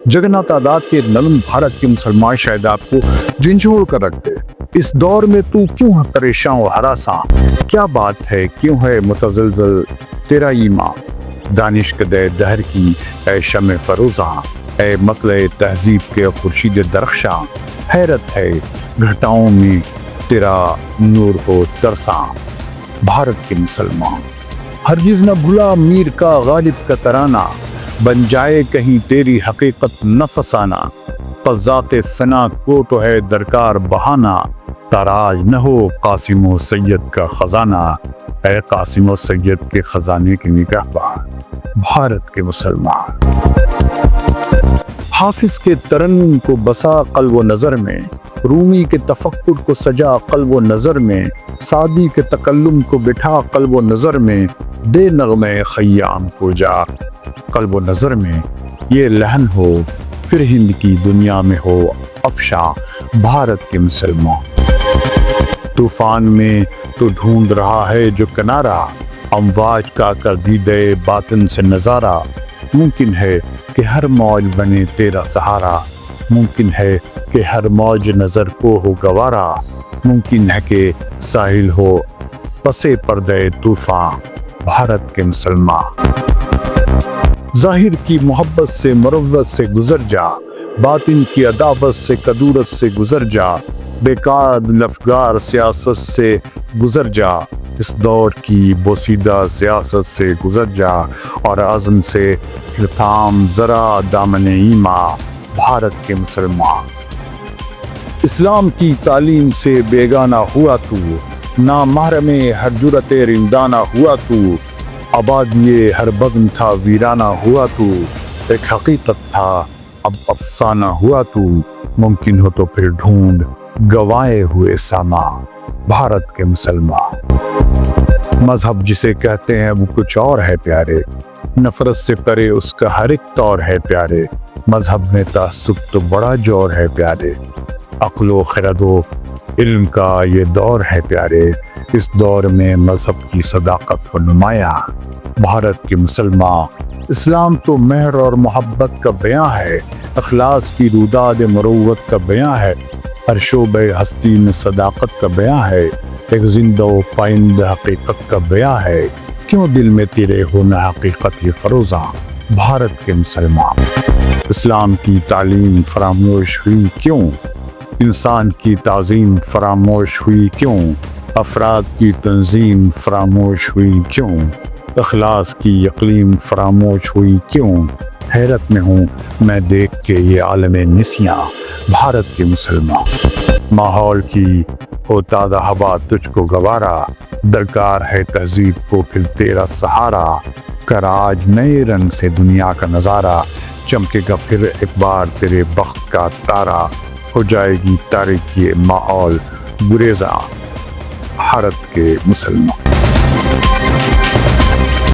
जगन्नाथ तादाद के नलम भारत के मुसलमान शायद आपको झंझोड़ कर रख दे। इस दौर में तू क्यों है परेशान व हरासा, क्या बात है, क्यों है मुतज़लज़ल तेरा ईमान। दानिश कदे दहर की ए शम फरोज़ा, ए मतले तहजीब के खुर्शीद दरख्शा, हैरत है घटाओं में तेरा नूर हो तरसा। भारत के मुसलमान हरगिज़ न भूला मीर का गालिब का तराना, बन जाए कहीं तेरी हकीकत न फसाना। क़ज़्ज़ाक़े सना को तो है दरकार बहाना, ताराज न हो कासिम व सैयद का ख़ज़ाना। ए कासिम व सैयद के ख़ज़ाने की निगाहबान भारत के मुसलमान। हाफिज़ के तरन्नुम को बसा क़ल्ब व नज़र में, रूमी के तफक्कुर को सजा क़ल्ब व नज़र में, सादी के तकल्लुम को बिठा क़ल्ब व नज़र में, दे नग़मे ख़य्याम को जा क़ल्ब व नज़र में। ये लहन हो फिर हिंद की दुनिया में हो अफ़शा भारत के मुसलमान। तूफ़ान में तो ढूंढ रहा है जो किनारा, अमवाज का कर दी दे बातिन से नज़ारा। मुमकिन है कि हर मौज बने तेरा सहारा, मुमकिन है कि हर मौज नज़र को हो गवारा। मुमकिन है कि साहिल हो पसे पर्दे तूफ़ान भारत के मुसलमान। ज़ाहिर की मोहब्बत से मुरव्वत से गुज़र जा, बातिन की अदावत से कदूरत से गुज़र जा। बेकार लफ़गार सियासत से गुज़र जा, इस दौर की बोसीदा सियासत से गुज़र जा। और अज़म से थाम ज़रा दामन ईमान भारत के मुसलमान। इस्लाम की तालीम से बेगाना हुआ तू, ना महरम हर जुरत रिंदाना हुआ तू। आबादिये हर बज़्म था वीराना हुआ तू, एक हकीकत था अब अफ़साना हुआ तू। मुमकिन हो तो फिर ढूंढ गवाए हुए सामा भारत के मुसलमान। मजहब जिसे कहते हैं वो कुछ और है प्यारे, नफरत से परे उसका हर एक तौर है प्यारे। मजहब में तासुब तो बड़ा जोर है प्यारे, अक्लो खिरदो इल्म का ये दौर है प्यारे। इस दौर में मजहब की सदाकत हो नुमाया भारत के मुसलमान। इस्लाम तो मेहर और मोहब्बत का बयां है, अखलास की रुदाद मरूवत का बयां है। हर शोबे हस्ती में सदाकत का बयां है, एक जिंदा पाइंद हकीकत का बयां है। क्यों दिल में तेरे होना हकीकत ये फरोज़ा भारत के मुसलमान। इस्लाम की तालीम फरामोश हुई क्यों, इंसान की ताज़ीम फरामोश हुई क्यों, अफराद की तंजीम फरामोश हुई क्यों, अखलास की यकीन फरामोश हुई क्यों। हैरत में हूँ मैं देख के ये आलम निसियाँ भारत के मुसलमान। माहौल की हो ताज़ा हवा तुझको गवारा, दरकार है तहजीब को फिर तेरा सहारा। कर आज नए रंग से दुनिया का नज़ारा, चमकेगा फिर एक बार तेरे बख्त का तारा। हो जाएगी तारीकी माहौल गुरेज़ा भारत के मुसलमान।